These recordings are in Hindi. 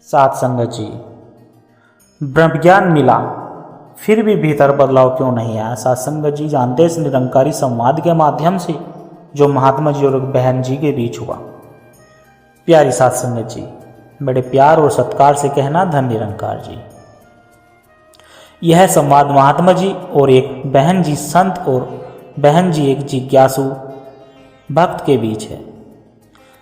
सात संगत जी, ब्रह्म ज्ञान मिला फिर भी भीतर बदलाव क्यों नहीं आया। सात संगत जी जानते इस निरंकारी संवाद के माध्यम से जो महात्मा जी और बहन जी के बीच हुआ। प्यारी सात संगत जी, बड़े प्यार और सत्कार से कहना धन निरंकार जी। यह संवाद महात्मा जी और एक बहन जी संत और बहन जी एक जिज्ञासु भक्त के बीच है।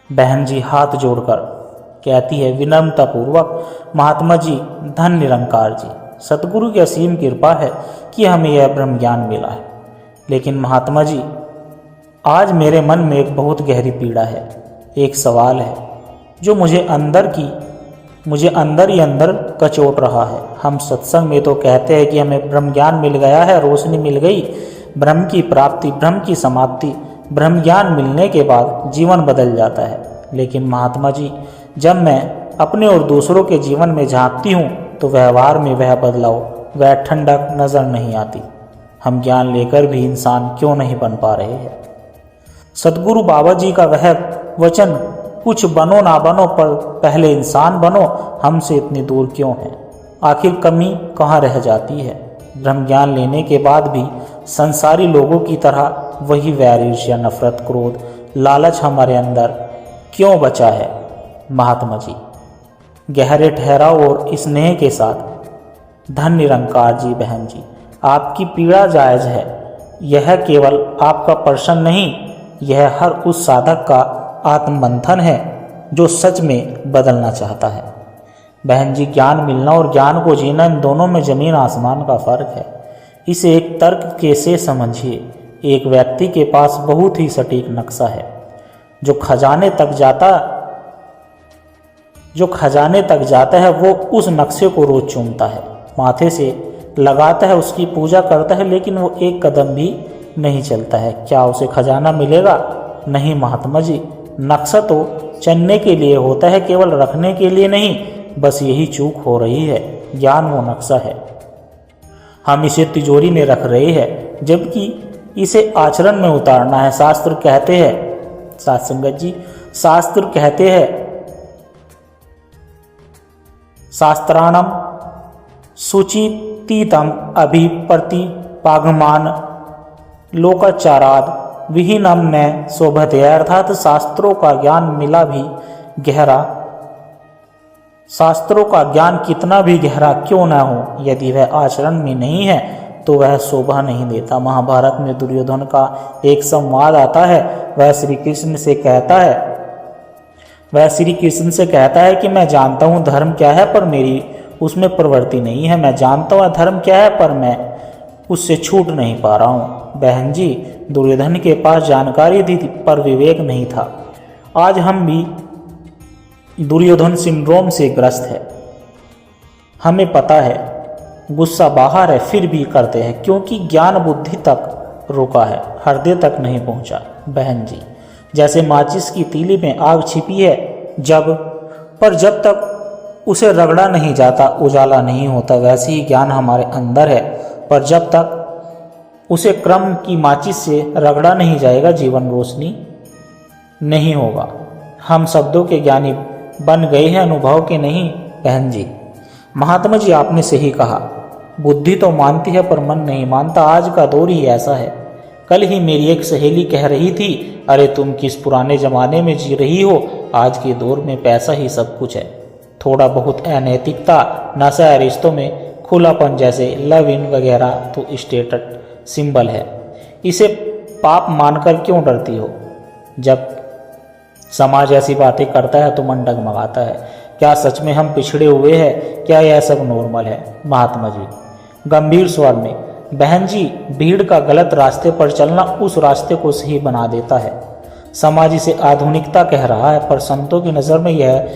बहन जी हाथ जोड़कर कहती है विनम्रतापूर्वक, महात्मा जी धन निरंकार जी, सतगुरु की असीम कृपा है कि हमें यह ब्रह्म ज्ञान मिला है। लेकिन महात्मा जी, आज मेरे मन में एक बहुत गहरी पीड़ा है, एक सवाल है जो मुझे अंदर ही अंदर कचोट रहा है। हम सत्संग में तो कहते हैं कि हमें ब्रह्म ज्ञान मिल गया है, रोशनी मिल गई, ब्रह्म की प्राप्ति, ब्रह्म की समाप्ति, ब्रह्म ज्ञान मिलने के बाद जीवन बदल जाता है। लेकिन महात्मा जी, जब मैं अपने और दूसरों के जीवन में झांकती हूँ तो व्यवहार में वह बदलाव, वह ठंडक नजर नहीं आती। हम ज्ञान लेकर भी इंसान क्यों नहीं बन पा रहे हैं। सतगुरु बाबा जी का वह वचन, कुछ बनो ना बनो पर पहले इंसान बनो, हमसे इतनी दूर क्यों है। आखिर कमी कहाँ रह जाती है। ब्रह्म ज्ञान लेने के बाद भी संसारी लोगों की तरह वही वैर, ईर्ष्या, नफरत, क्रोध, लालच हमारे अंदर क्यों बचा है। महात्मा जी, गहरे ठहराव और स्नेह के साथ, धन निरंकार जी बहन जी, आपकी पीड़ा जायज है। यह केवल आपका प्रश्न नहीं, यह हर उस साधक का आत्ममंथन है जो सच में बदलना चाहता है। बहन जी, ज्ञान मिलना और ज्ञान को जीना, इन दोनों में जमीन आसमान का फर्क है। इसे एक तर्क के से समझिए। एक व्यक्ति के पास बहुत ही सटीक नक्शा है, जो खजाने तक जाता है वो उस नक्शे को रोज चूमता है, माथे से लगाता है, उसकी पूजा करता है, लेकिन वो एक कदम भी नहीं चलता है। क्या उसे खजाना मिलेगा? नहीं महात्मा जी, नक्शा तो चलने के लिए होता है, केवल रखने के लिए नहीं। बस यही चूक हो रही है। ज्ञान वो नक्शा है, हम इसे तिजोरी में रख रहे हैं, जबकि इसे आचरण में उतारना है। शास्त्र कहते हैं, सात संगत जी, शास्त्र कहते हैं, शास्त्राणम सुचितीतम अभिप्रतिपागमान लोकाचाराद विहीनम न शोभते। अर्थात शास्त्रों का ज्ञान मिला भी गहरा, शास्त्रों का ज्ञान कितना भी गहरा क्यों न हो, यदि वह आचरण में नहीं है तो वह शोभा नहीं देता। महाभारत में दुर्योधन का एक संवाद आता है। वह श्री कृष्ण से कहता है कि मैं जानता हूँ धर्म क्या है, पर मेरी उसमें प्रवृत्ति नहीं है। मैं जानता हूँ धर्म क्या है, पर मैं उससे छूट नहीं पा रहा हूँ। बहन जी, दुर्योधन के पास जानकारी थी पर विवेक नहीं था। आज हम भी दुर्योधन सिंड्रोम से ग्रस्त है। हमें पता है गुस्सा बाहर है, फिर भी करते हैं क्योंकि ज्ञान बुद्धि तक रुका है, हृदय तक नहीं पहुंचा। बहन जी, जैसे माचिस की तीली में आग छिपी है, जब तक उसे रगड़ा नहीं जाता उजाला नहीं होता। वैसे ही ज्ञान हमारे अंदर है, पर जब तक उसे क्रम की माचिस से रगड़ा नहीं जाएगा, जीवन रोशनी नहीं होगा। हम शब्दों के ज्ञानी बन गए हैं, अनुभव के नहीं। बहन जी, महात्मा जी आपने सही कहा, बुद्धि तो मानती है पर मन नहीं मानता। आज का दौर ही ऐसा है। कल ही मेरी एक सहेली कह रही थी, अरे तुम किस पुराने जमाने में जी रही हो, आज के दौर में पैसा ही सब कुछ है। थोड़ा बहुत अनैतिकता, नशा है, रिश्तों में खुलापन जैसे लव इन वगैरह तो स्टेटस सिंबल है। इसे पाप मानकर क्यों डरती हो। जब समाज ऐसी बातें करता है तो मन डगमगाता है। क्या सच में हम पिछड़े हुए हैं? क्या यह सब नॉर्मल है? महात्मा जी गंभीर स्वर में, बहन जी, भीड़ का गलत रास्ते पर चलना उस रास्ते को सही बना देता है। समाज इसे आधुनिकता कह रहा है, पर संतों की नज़र में यह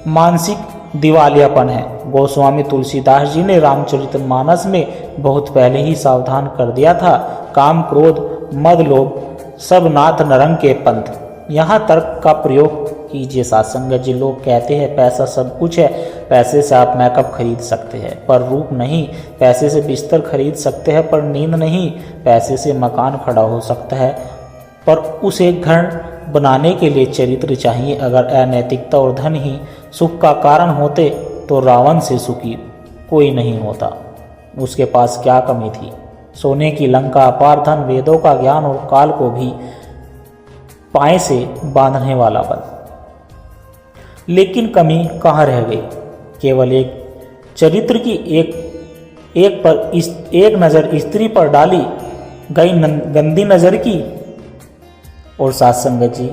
मानसिक दिवालियापन है। गोस्वामी तुलसीदास जी ने रामचरितमानस में बहुत पहले ही सावधान कर दिया था, काम क्रोध मद लोभ सब नाथ नरंग के पंथ। यहाँ तर्क का प्रयोग कीजिए सत्संगत जी। लोग कहते हैं पैसा सब कुछ है, पैसे से आप मेकअप खरीद सकते हैं पर रूप नहीं, पैसे से बिस्तर खरीद सकते हैं पर नींद नहीं, पैसे से मकान खड़ा हो सकता है पर उसे घर बनाने के लिए चरित्र चाहिए। अगर अनैतिकता और धन ही सुख का कारण होते तो रावण से सुखी कोई नहीं होता। उसके पास क्या कमी थी? सोने की लंका, अपार धन, वेदों का ज्ञान और काल को भी पाए से बांधने वाला बल। लेकिन कमी कहाँ रह गई? केवल एक चरित्र की एक नज़र स्त्री पर डाली गई गंदी नज़र की। और साथ संगत जी,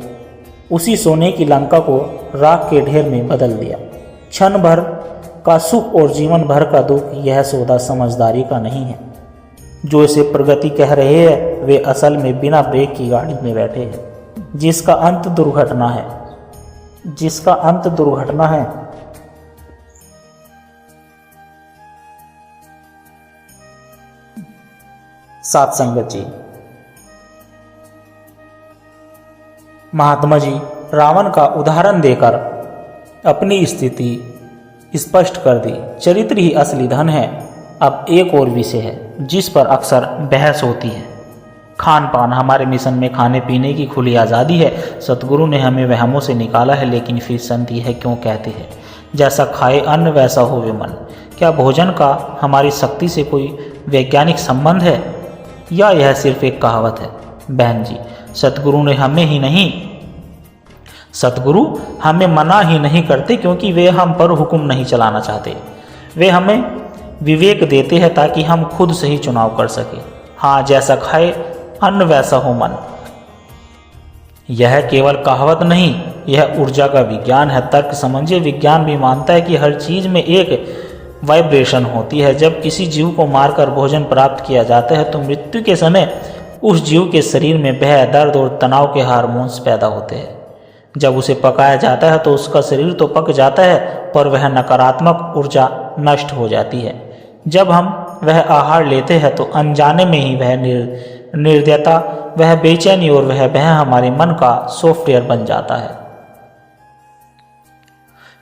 उसी सोने की लंका को राख के ढेर में बदल दिया। क्षण भर का सुख और जीवन भर का दुख, यह सौदा समझदारी का नहीं है। जो इसे प्रगति कह रहे हैं वे असल में बिना ब्रेक की गाड़ी में बैठे हैं, जिसका अंत दुर्घटना है। सात संगत जी, महात्मा जी रावण का उदाहरण देकर अपनी स्थिति स्पष्ट कर दी। चरित्र ही असली धन है। अब एक और विषय है जिस पर अक्सर बहस होती है, खान पान। हमारे मिशन में खाने पीने की खुली आज़ादी है। सतगुरु ने हमें वहमों से निकाला है, लेकिन फिर संत यह क्यों कहते हैं, जैसा खाए अन्न वैसा होवे मन। क्या भोजन का हमारी शक्ति से कोई वैज्ञानिक संबंध है या यह सिर्फ एक कहावत है? बहन जी, सतगुरु हमें मना ही नहीं करते, क्योंकि वे हम पर हुक्म नहीं चलाना चाहते। वे हमें विवेक देते हैं ताकि हम खुद सही चुनाव कर सके। हाँ, जैसा खाए अन्न वैसा हो मन, यह केवल कहावत नहीं, यह ऊर्जा का विज्ञान है। तर्क समझिए, विज्ञान भी मानता है कि हर चीज में एक वाइब्रेशन होती है। जब किसी जीव को मारकर भोजन प्राप्त किया जाता है तो मृत्यु के समय उस जीव के शरीर में भय, दर्द और तनाव के हार्मोन्स पैदा होते हैं। जब उसे पकाया जाता है तो उसका शरीर तो पक जाता है, पर वह नकारात्मक ऊर्जा नष्ट हो जाती है। जब हम वह आहार लेते हैं तो अनजाने में ही वह निर्दयता, वह बेचैनी और वह भय हमारे मन का सॉफ्टवेयर बन जाता है।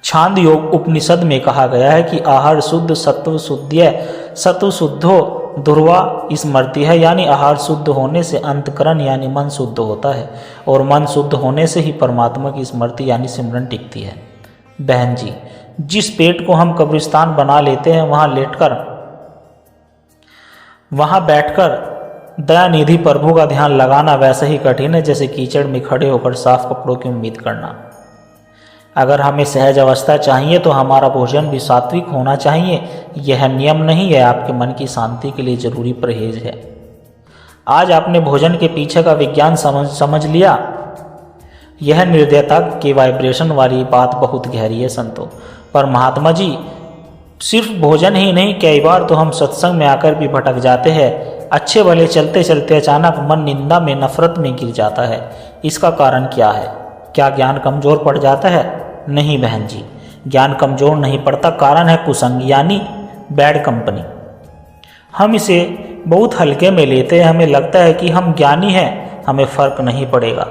छांद योग उपनिषद में कहा गया है कि आहार शुद्ध सत्व शुद्ध सत्व शुद्धो ध्रुवा स्मृति है, यानी आहार शुद्ध होने से अंतकरण यानी मन शुद्ध होता है, और मन शुद्ध होने से ही परमात्मा की स्मृति यानी सिमरन टिकती है। बहन जी, जिस पेट को हम कब्रिस्तान बना लेते हैं, वहां बैठकर दयानिधि प्रभु का ध्यान लगाना वैसा ही कठिन है जैसे कीचड़ में खड़े होकर साफ कपड़ों की उम्मीद करना। अगर हमें सहज अवस्था चाहिए तो हमारा भोजन भी सात्विक होना चाहिए। यह नियम नहीं है, आपके मन की शांति के लिए जरूरी परहेज है। आज आपने भोजन के पीछे का विज्ञान समझ लिया। यह निर्दयता के वाइब्रेशन वाली बात बहुत गहरी है संतों। पर महात्मा जी, सिर्फ भोजन ही नहीं, कई बार तो हम सत्संग में आकर भी भटक जाते हैं। अच्छे भले चलते चलते अचानक मन निंदा में, नफरत में गिर जाता है। इसका कारण क्या है? क्या ज्ञान कमजोर पड़ जाता है? नहीं बहन जी, ज्ञान कमजोर नहीं पड़ता, कारण है कुसंग यानी बैड कंपनी। हम इसे बहुत हल्के में लेते हैं। हमें लगता है कि हम ज्ञानी हैं, हमें फर्क नहीं पड़ेगा।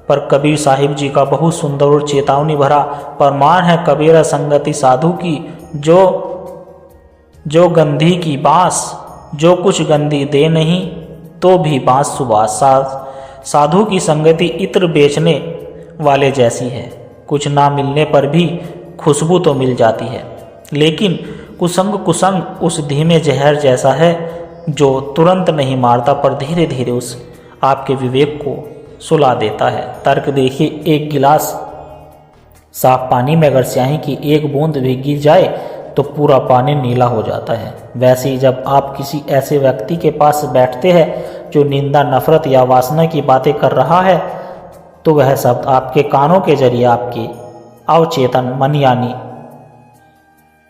पर कबीर साहिब जी का बहुत सुंदर और चेतावनी भरा फरमान है, कबीरा संगति साधु की, जो गंधी की बांस, जो कुछ गंदी दे नहीं तो भी बांस सुबास। साधु की संगति इत्र बेचने वाले जैसी है, कुछ ना मिलने पर भी खुशबू तो मिल जाती है। लेकिन कुसंग उस धीमे जहर जैसा है जो तुरंत नहीं मारता, पर धीरे धीरे उस आपके विवेक को सुला देता है। तर्क देखिए, एक गिलास साफ पानी में अगर स्याही की एक बूंद भी गिर जाए तो पूरा पानी नीला हो जाता है। वैसे ही जब आप किसी ऐसे व्यक्ति के पास बैठते हैं जो निंदा, नफरत या वासना की बातें कर रहा है, तो वह शब्द आपके कानों के जरिए आपके अवचेतन मन यानी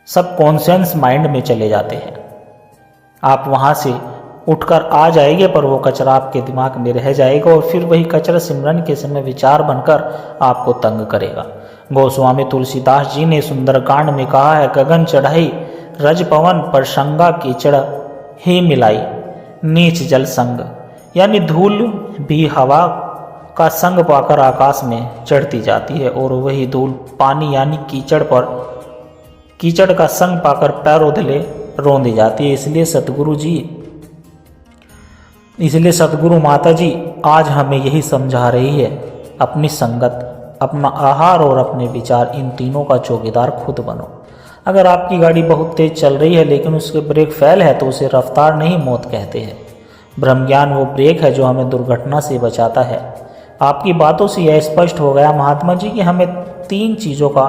सबकॉन्शियस माइंड में चले जाते हैं। आप वहां से उठकर आ जाएंगे, पर वो कचरा आपके दिमाग में रह जाएगा और फिर वही कचरा सिमरन के समय विचार बनकर आपको तंग करेगा। गोस्वामी तुलसीदास जी ने सुंदरकांड में कहा है, गगन चढ़ाई रज पवन पर शंगा कीचड़ ही मिलाई नीच जल संग, यानी धूल भी हवा का संग पाकर आकाश में चढ़ती जाती है और वही धूल पानी यानी कीचड़ का संग पाकर पैरों तले रौंदी जाती है। इसलिए सतगुरु माता जी आज हमें यही समझा रही है, अपनी संगत, अपना आहार और अपने विचार, इन तीनों का चौकीदार खुद बनो। अगर आपकी गाड़ी बहुत तेज चल रही है लेकिन उसके ब्रेक फेल है तो उसे रफ्तार नहीं मौत कहते हैं। ब्रह्म ज्ञान वो ब्रेक है जो हमें दुर्घटना से बचाता है। आपकी बातों से यह स्पष्ट हो गया महात्मा जी कि हमें 3 चीज़ों का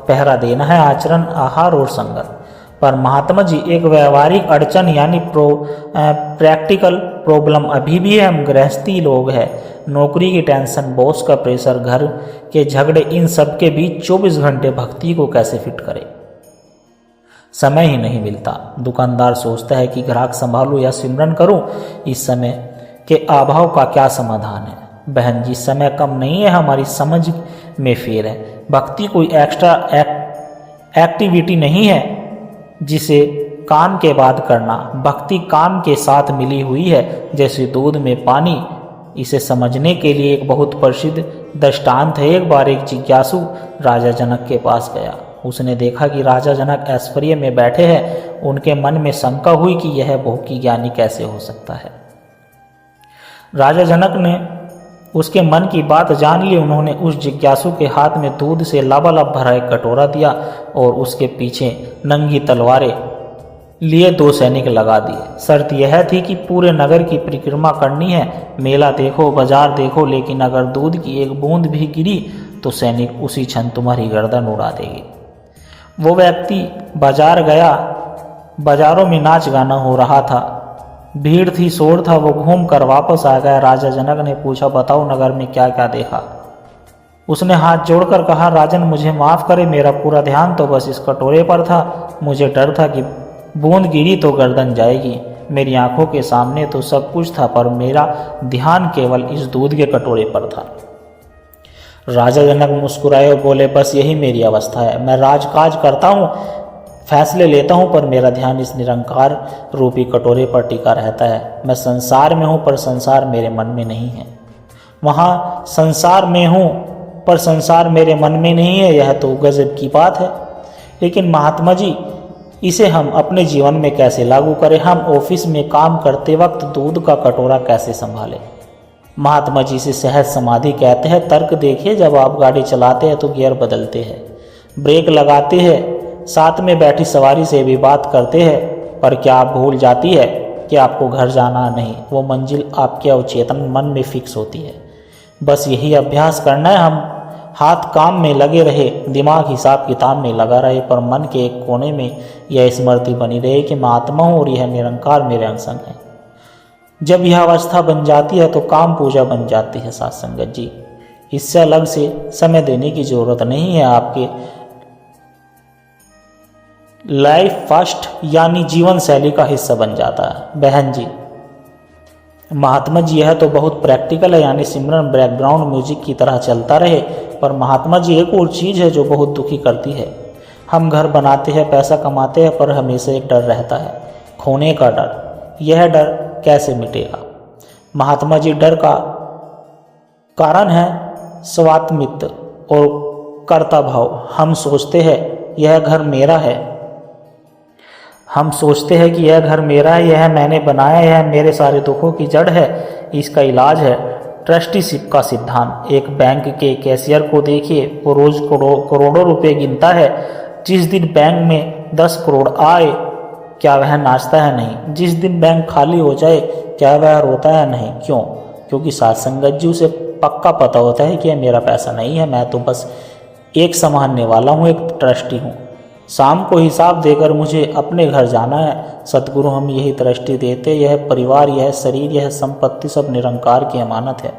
पहरा देना है, आचरण, आहार और संगत। पर महात्मा जी एक व्यवहारिक अड़चन यानी प्रैक्टिकल प्रॉब्लम अभी भी है। हम गृहस्थी लोग हैं, नौकरी की टेंशन, बॉस का प्रेशर, घर के झगड़े, इन सब के बीच 24 घंटे भक्ति को कैसे फिट करें? समय ही नहीं मिलता। दुकानदार सोचता है कि ग्राहक संभालूं या सिमरन करूं। इस समय के अभाव का क्या समाधान है? बहन जी, समय कम नहीं है, हमारी समझ में फेर है। भक्ति कोई एक्स्ट्रा एक्टिविटी नहीं है जिसे काम के बाद करना। भक्ति काम के साथ मिली हुई है, जैसे दूध में पानी। इसे समझने के लिए एक बहुत प्रसिद्ध दृष्टांत है। एक बार एक जिज्ञासु राजा जनक के पास गया। उसने देखा कि राजा जनक ऐश्वर्य में बैठे हैं। उनके मन में शंका हुई कि यह भोगी ज्ञानी कैसे हो सकता है। राजा जनक ने उसके मन की बात जान ली। उन्होंने उस जिज्ञासु के हाथ में दूध से लबालब भरा एक कटोरा दिया और उसके पीछे नंगी तलवारें लिए 2 सैनिक लगा दिए। शर्त यह थी कि पूरे नगर की परिक्रमा करनी है। मेला देखो, बाजार देखो, लेकिन अगर दूध की एक बूंद भी गिरी तो सैनिक उसी क्षण तुम्हारी गर्दन उड़ा देगी। वो व्यक्ति बाजार गया। बाजारों में नाच गाना हो रहा था, भीड़ थी, शोर था। वो घूम कर वापस आ गया। राजा जनक ने पूछा, बताओ नगर में क्या क्या देखा? उसने हाथ जोड़कर कहा, राजन मुझे माफ़ करे, मेरा पूरा ध्यान तो बस इस कटोरे पर था। मुझे डर था कि बूंद गिरी तो गर्दन जाएगी। मेरी आंखों के सामने तो सब कुछ था, पर मेरा ध्यान केवल इस दूध के कटोरे पर था। राजा जनक मुस्कुराए और बोले, बस यही मेरी अवस्था है। मैं राजकाज करता हूँ, फैसले लेता हूँ, पर मेरा ध्यान इस निरंकार रूपी कटोरे पर टिका रहता है। मैं संसार में हूँ पर संसार मेरे मन में नहीं है। वहाँ संसार में हूँ पर संसार मेरे मन में नहीं है। यह तो गजब की बात है। लेकिन महात्मा जी, इसे हम अपने जीवन में कैसे लागू करें? हम ऑफिस में काम करते वक्त दूध का कटोरा कैसे संभालें? महात्मा जी से सहज समाधि कहते हैं। तर्क देखिए, जब आप गाड़ी चलाते हैं तो गियर बदलते हैं, ब्रेक लगाते हैं, साथ में बैठी सवारी से भी बात करते हैं, पर क्या आप भूल जाती है कि आपको घर जाना नहीं? वो मंजिल आपके अवचेतन मन में फिक्स होती है। बस यही अभ्यास करना है। हम हाथ काम में लगे रहे, दिमाग हिसाब किताब में लगा रहे, पर मन के एक कोने में यह स्मृति बनी रहे कि मैं आत्मा हूँ और यह निरंकार मेरे अंग है। जब यह अवस्था बन जाती है तो काम पूजा बन जाती है। साथ संगत जी, इससे अलग से समय देने की जरूरत नहीं है। आपके लाइफ फर्स्ट यानी जीवन शैली का हिस्सा बन जाता है। बहन जी, महात्मा जी, यह तो बहुत प्रैक्टिकल है, यानी सिमरन बैकग्राउंड म्यूजिक की तरह चलता रहे। पर महात्मा जी, एक और चीज़ है जो बहुत दुखी करती है। हम घर बनाते हैं, पैसा कमाते हैं, पर हमेशा एक डर रहता है, खोने का डर। यह डर कैसे मिटेगा? महात्मा जी, डर का कारण है स्वात्मित्व और कर्ता भाव। हम सोचते हैं यह घर मेरा है, हम सोचते हैं कि यह घर मेरा है, यह मैंने बनाया है, यह मेरे सारे दुखों की जड़ है। इसका इलाज है ट्रस्टीशिप का सिद्धांत। एक बैंक के कैशियर को देखिए, वो रोज करोड़ों रुपए गिनता है। जिस दिन बैंक में 10 करोड़ आए, क्या वह नाचता है? नहीं। जिस दिन बैंक खाली हो जाए, क्या वह रोता है? नहीं। क्यों? क्योंकि साथ संगत जी, उसे पक्का पता होता है कि यह मेरा पैसा नहीं है, मैं तो बस एक संभालने वाला हूँ, एक ट्रस्टी हूँ। शाम को हिसाब देकर मुझे अपने घर जाना है। सतगुरु हम यही दृष्टि देते, यह परिवार, यह शरीर, यह संपत्ति सब निरंकार की अमानत है।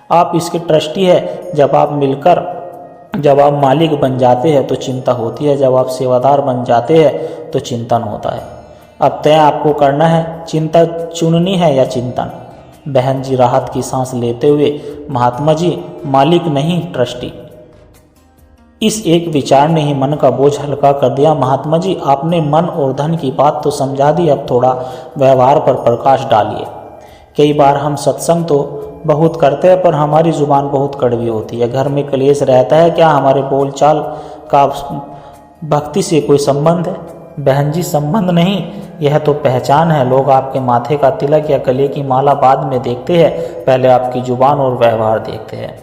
आप इसके ट्रस्टी है। जब आप मालिक बन जाते हैं तो चिंता होती है, जब आप सेवादार बन जाते हैं तो चिंतन होता है। अब तय आपको करना है, चिंता चुननी है या चिंतन। बहन जी, राहत की सांस लेते हुए, महात्मा जी, मालिक नहीं ट्रस्टी। इस एक विचार ने ही मन का बोझ हल्का कर दिया। महात्मा जी, आपने मन और धन की बात तो समझा दी, अब थोड़ा व्यवहार पर प्रकाश डालिए। कई बार हम सत्संग तो बहुत करते हैं, पर हमारी जुबान बहुत कड़वी होती है। घर में कलेश रहता है, क्या हमारे बोलचाल का भक्ति से कोई संबंध है? बहन जी, संबंध नहीं, यह तो पहचान है। लोग आपके माथे का तिलक या गले की माला बाद में देखते हैं, पहले आपकी जुबान और व्यवहार देखते हैं।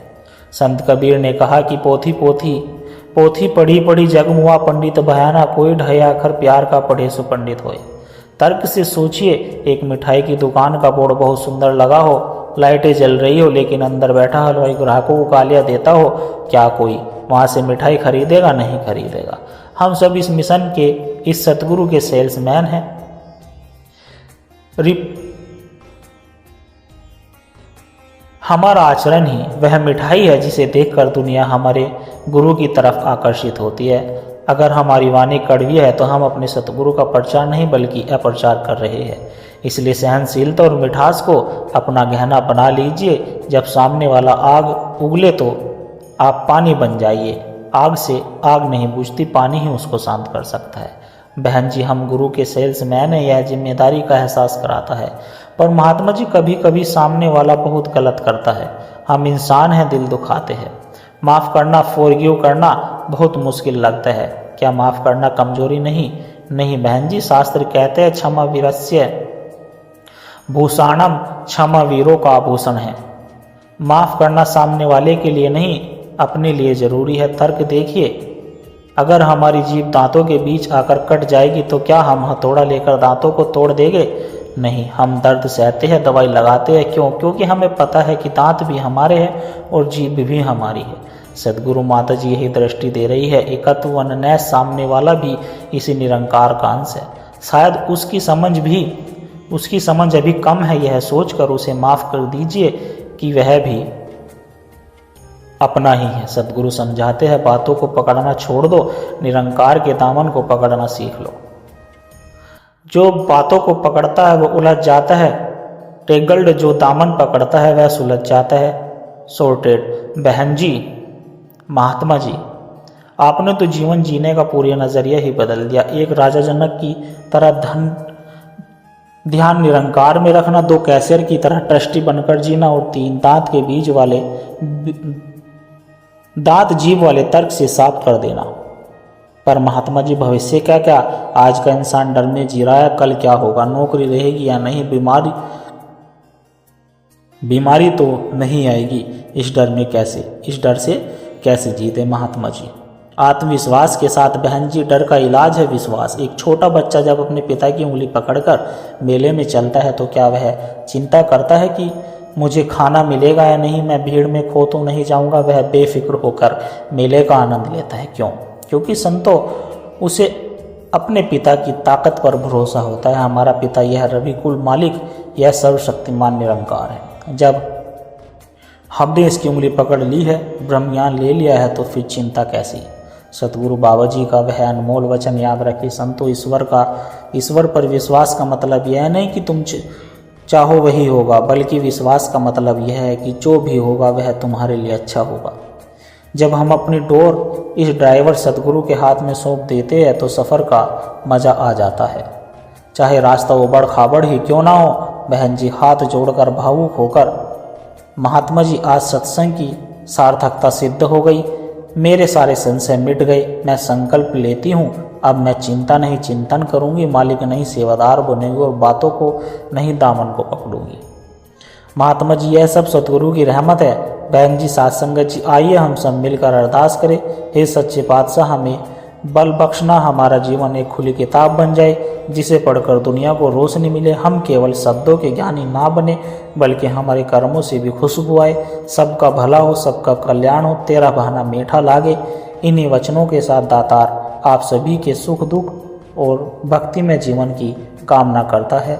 संत कबीर ने कहा कि पोथी पोथी पोथी पढ़ी पढ़ी जग मुआ पंडित भयाना, कोई ढहे आखर प्यार का पढ़े सो पंडित होए। तर्क से सोचिए, एक मिठाई की दुकान का बोर्ड बहुत सुंदर लगा हो, लाइटें जल रही हो, लेकिन अंदर बैठा हलवाई ग्राहकों को गालियां देता हो, क्या कोई वहां से मिठाई खरीदेगा? नहीं खरीदेगा। हम सब इस मिशन के, इस सतगुरु के सेल्समैन हैं। हमारा आचरण ही वह मिठाई है जिसे देखकर दुनिया हमारे गुरु की तरफ आकर्षित होती है। अगर हमारी वाणी कड़वी है तो हम अपने सतगुरु का प्रचार नहीं बल्कि अप्रचार कर रहे हैं। इसलिए सहनशीलता और मिठास को अपना गहना बना लीजिए। जब सामने वाला आग उगले तो आप पानी बन जाइए। आग से आग नहीं बुझती, पानी ही उसको शांत कर सकता है। बहन जी, हम गुरु के सेल्समैन हैं, यह जिम्मेदारी का एहसास कराता है। पर महात्मा जी, कभी कभी सामने वाला बहुत गलत करता है। हम इंसान हैं, दिल दुखाते हैं। माफ़ करना, फॉरगिव करना बहुत मुश्किल लगता है। क्या माफ़ करना कमजोरी नहीं? नहीं बहन जी, शास्त्र कहते हैं क्षमा वीरस्य भूषाणम, क्षमा वीरों का आभूषण है। माफ़ करना सामने वाले के लिए नहीं, अपने लिए जरूरी है। तर्क देखिए, अगर हमारी जीभ दांतों के बीच आकर कट जाएगी तो क्या हम हथौड़ा लेकर दांतों को तोड़ देंगे? नहीं, हम दर्द सहते हैं, दवाई लगाते हैं। क्यों? क्योंकि हमें पता है कि दांत भी हमारे हैं और जीभ भी हमारी है। सदगुरु माता जी यही दृष्टि दे रही है। एकत्व वनन्यास, सामने वाला भी इसी निरंकार का अंश है। शायद उसकी समझ अभी कम है। यह सोचकर उसे माफ कर दीजिए कि वह भी अपना ही है। सदगुरु समझाते हैं, बातों को पकड़ना छोड़ दो, निरंकार के दामन को पकड़ना सीख लो। जो बातों को पकड़ता है वह उलझ जाता है, टेगल्ड जो दामन पकड़ता है वह सुलझ जाता है। सॉर्टेड। बहन जी, महात्मा जी, आपने तो जीवन जीने का पूरा नजरिया ही बदल दिया। एक राजा जनक की तरह ध्यान निरंकार में रखना, 2 कैशियर की तरह ट्रस्टी बनकर जीना और 3 दांत जीभ वाले तर्क से साफ कर देना। पर महात्मा जी, भविष्य क्या? आज का इंसान डर में जी रहा है, कल क्या होगा? नौकरी रहेगी या नहीं? बीमारी तो नहीं आएगी? इस डर से कैसे जीते महात्मा जी? आत्मविश्वास के साथ बहन जी, डर का इलाज है विश्वास। एक छोटा बच्चा जब अपने पिता की उंगली पकड़कर मेले में चलता है तो क्या वह चिंता करता है कि मुझे खाना मिलेगा या नहीं, मैं भीड़ में खो तो नहीं जाऊंगा? वह बेफिक्र होकर मेले का आनंद लेता है। क्यों? क्योंकि संतो उसे अपने पिता की ताकत पर भरोसा होता है। हमारा पिता यह रविकुल मालिक, यह सर्वशक्तिमान निरंकार है। जब हमने इसकी उंगली पकड़ ली है, ब्रह्मज्ञान ले लिया है, तो फिर चिंता कैसी? सतगुरु बाबा जी का वह अनमोल वचन याद रखिए, संतो ईश्वर पर विश्वास का मतलब यह नहीं कि तुम चाहो वही होगा, बल्कि विश्वास का मतलब यह है कि जो भी होगा वह तुम्हारे लिए अच्छा होगा। जब हम अपनी डोर इस ड्राइवर सतगुरु के हाथ में सौंप देते हैं तो सफ़र का मज़ा आ जाता है, चाहे रास्ता उबड़ खाबड़ ही क्यों ना हो। बहन जी, हाथ जोड़कर भावुक होकर, महात्मा जी, आज सत्संग की सार्थकता सिद्ध हो गई, मेरे सारे संशय मिट गए। मैं संकल्प लेती हूँ, अब मैं चिंता नहीं चिंतन करूँगी, मालिक नहीं सेवादार बनेगी और बातों को नहीं दामन को पकड़ूंगी। महात्मा जी, यह सब सतगुरु की रहमत है। बहन जी, साथ संगत जी, आइए हम सब मिलकर अरदास करें, हे सच्चे पातशाह हमें बल बख्शना, हमारा जीवन एक खुली किताब बन जाए जिसे पढ़कर दुनिया को रोशनी मिले। हम केवल शब्दों के ज्ञानी ना बने बल्कि हमारे कर्मों से भी खुशबू आए, सबका भला हो, सबका कल्याण हो, तेरा बहाना मीठा लागे। इन्हीं वचनों के साथ दातार आप सभी के सुख दुख और भक्ति में जीवन की कामना करता है।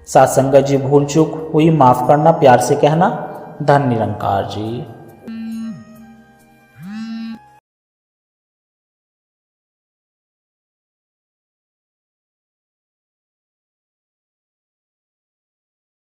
साथ संगत जी, भूल चूक हुई माफ़ करना, प्यार से कहना। धन निरंकार जी।